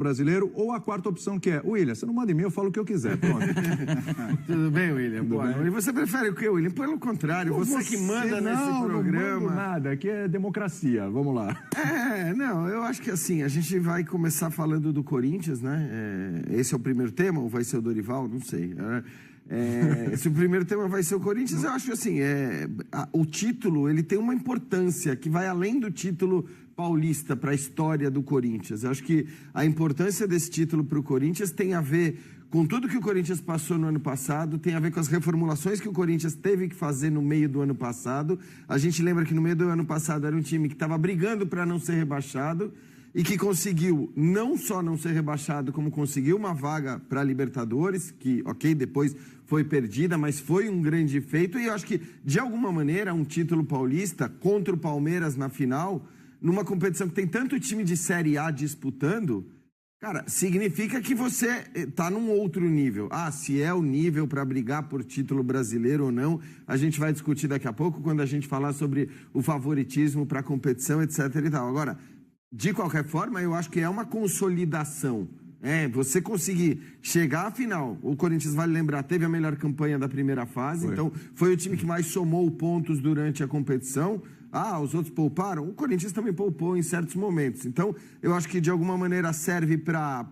brasileiro, ou a quarta opção que é, William, você não manda e-mail, eu falo o que eu quiser, pronto. Tudo bem, William? Boa. E você prefere o quê, William? Pelo contrário, você que manda nesse programa. Não mando nada, aqui é democracia, vamos lá. Não, eu acho que assim, a gente vai começar falando do Corinthians, né? Esse é o primeiro tema, ou vai ser o Dorival? Não sei. Se o primeiro tema vai ser o Corinthians, eu acho que assim, o título, ele tem uma importância que vai além do título paulista para a história do Corinthians. Eu acho que a importância desse título para o Corinthians tem a ver com tudo que o Corinthians passou no ano passado, tem a ver com as reformulações que o Corinthians teve que fazer no meio do ano passado. A gente lembra que no meio do ano passado era um time que estava brigando para não ser rebaixado e que conseguiu não só não ser rebaixado, como conseguiu uma vaga para a Libertadores, que, ok, depois foi perdida, mas foi um grande feito. E eu acho que, de alguma maneira, um título paulista contra o Palmeiras na final, numa competição que tem tanto time de Série A disputando, cara, significa que você está num outro nível. Se é o nível para brigar por título brasileiro ou não, a gente vai discutir daqui a pouco, quando a gente falar sobre o favoritismo para a competição, etc. e tal. Agora, de qualquer forma, eu acho que é uma consolidação. Você conseguir chegar à final. O Corinthians, vale lembrar, teve a melhor campanha da primeira fase, então foi o time que mais somou pontos durante a competição. Os outros pouparam? O Corinthians também poupou em certos momentos. Então, eu acho que de alguma maneira serve para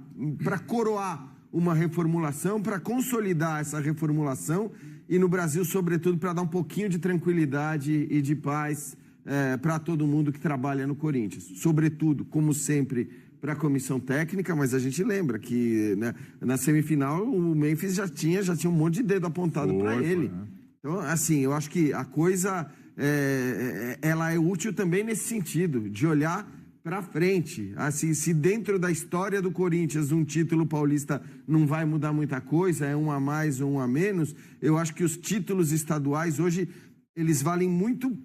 coroar uma reformulação, para consolidar essa reformulação e no Brasil, sobretudo, para dar um pouquinho de tranquilidade e de paz para todo mundo que trabalha no Corinthians. Sobretudo, como sempre, para a comissão técnica, mas a gente lembra que, né, na semifinal o Memphis já tinha um monte de dedo apontado para ele. Então, assim, eu acho que a coisa ela é útil também nesse sentido, de olhar para frente. Assim, se dentro da história do Corinthians um título paulista não vai mudar muita coisa, é um a mais ou um a menos, eu acho que os títulos estaduais hoje, eles valem muito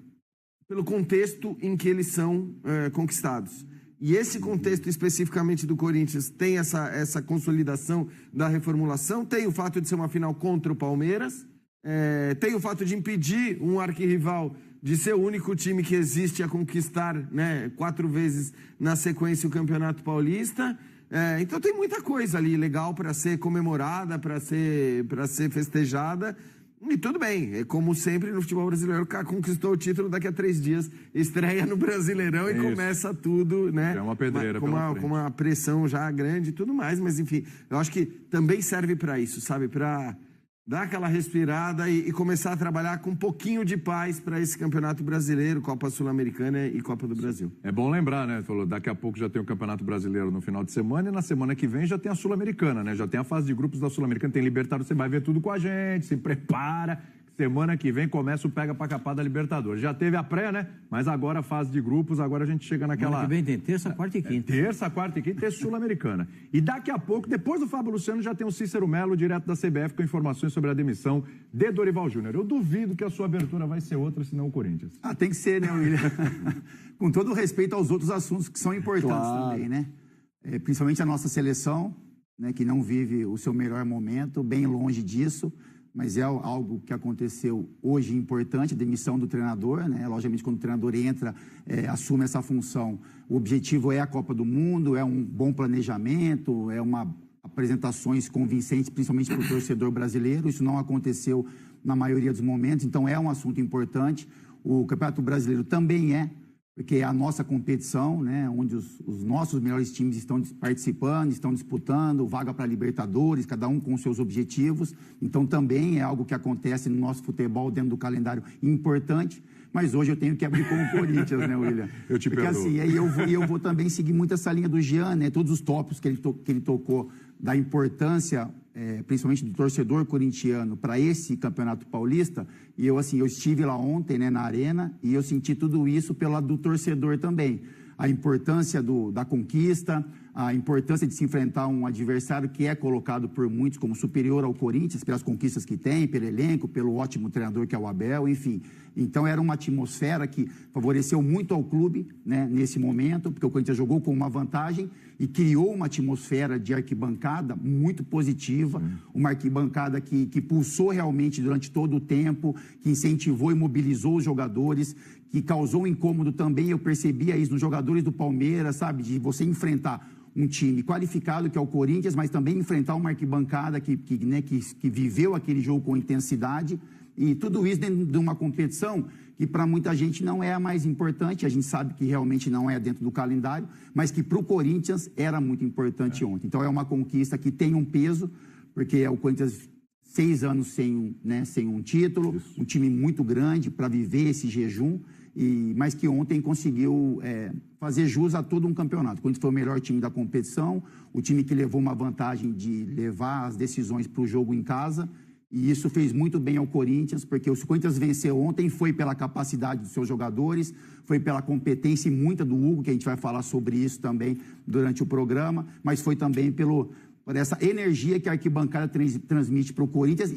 pelo contexto em que eles são conquistados. E esse contexto especificamente do Corinthians tem essa consolidação da reformulação, tem o fato de ser uma final contra o Palmeiras, tem o fato de impedir um arquirrival de ser o único time que existe a conquistar, né, 4 vezes na sequência o Campeonato Paulista. Então tem muita coisa ali legal para ser comemorada, para ser festejada. E tudo bem, como sempre no futebol brasileiro, o cara conquistou o título, daqui a 3 dias estreia no Brasileirão e começa tudo, né? É uma pedreira com uma pressão já grande e tudo mais, mas enfim, eu acho que também serve para isso, sabe? Para dar aquela respirada e começar a trabalhar com um pouquinho de paz para esse Campeonato Brasileiro, Copa Sul-Americana e Copa do Brasil. É bom lembrar, né? Falou, daqui a pouco já tem o Campeonato Brasileiro no final de semana e na semana que vem já tem a Sul-Americana, né? Já tem a fase de grupos da Sul-Americana, tem Libertadores, você vai ver tudo com a gente, se prepara. Semana que vem começa o pega pra capar da Libertadores. Já teve a pré, né? Mas agora a fase de grupos, agora a gente chega naquela... Semana que vem tem terça, quarta e quinta. Terça, quarta e quinta é Sul-Americana. E daqui a pouco, depois do Fábio Luciano, já tem o Cícero Melo, direto da CBF, com informações sobre a demissão de Dorival Júnior. Eu duvido que a sua abertura vai ser outra, senão o Corinthians. Tem que ser, né, William? Com todo o respeito aos outros assuntos que são importantes também, né? Principalmente a nossa seleção, né, que não vive o seu melhor momento, bem longe disso. Mas é algo que aconteceu hoje importante, a demissão do treinador, né? Logicamente, quando o treinador entra, assume essa função, o objetivo é a Copa do Mundo, é um bom planejamento, apresentações convincentes, principalmente para o torcedor brasileiro. Isso não aconteceu na maioria dos momentos, então é um assunto importante. O Campeonato Brasileiro também porque é a nossa competição, né, onde os nossos melhores times estão participando, estão disputando, vaga para Libertadores, cada um com seus objetivos. Então também é algo que acontece no nosso futebol dentro do calendário importante. Mas hoje eu tenho que abrir como Corinthians, né, William? Eu te Porque perdoo. assim, eu vou também seguir muito essa linha do Jean, né? Todos os tópicos que ele tocou da importância, principalmente do torcedor corintiano para esse Campeonato Paulista. E eu estive lá ontem, né, na Arena, e eu senti tudo isso pelo lado do torcedor também. A importância da conquista, a importância de se enfrentar um adversário que é colocado por muitos como superior ao Corinthians, pelas conquistas que tem, pelo elenco, pelo ótimo treinador que é o Abel, enfim. Então era uma atmosfera que favoreceu muito ao clube, né, nesse momento, porque o Corinthians jogou com uma vantagem e criou uma atmosfera de arquibancada muito positiva, uma arquibancada que pulsou realmente durante todo o tempo, que incentivou e mobilizou os jogadores, que causou um incômodo também, eu percebia isso nos jogadores do Palmeiras, sabe, de você enfrentar um time qualificado, que é o Corinthians, mas também enfrentar uma arquibancada que viveu aquele jogo com intensidade. E tudo isso dentro de uma competição que para muita gente não é a mais importante, a gente sabe que realmente não é dentro do calendário, mas que para o Corinthians era muito importante ontem. Então é uma conquista que tem um peso, porque é o Corinthians 6 anos sem um título, um time muito grande para viver esse jejum, mas que ontem conseguiu fazer jus a todo um campeonato. O Corinthians foi o melhor time da competição, o time que levou uma vantagem de levar as decisões para o jogo em casa, e isso fez muito bem ao Corinthians, porque o Corinthians venceu ontem, foi pela capacidade dos seus jogadores, foi pela competência e muita do Hugo, que a gente vai falar sobre isso também durante o programa, mas foi também por essa energia que a arquibancada transmite para o Corinthians.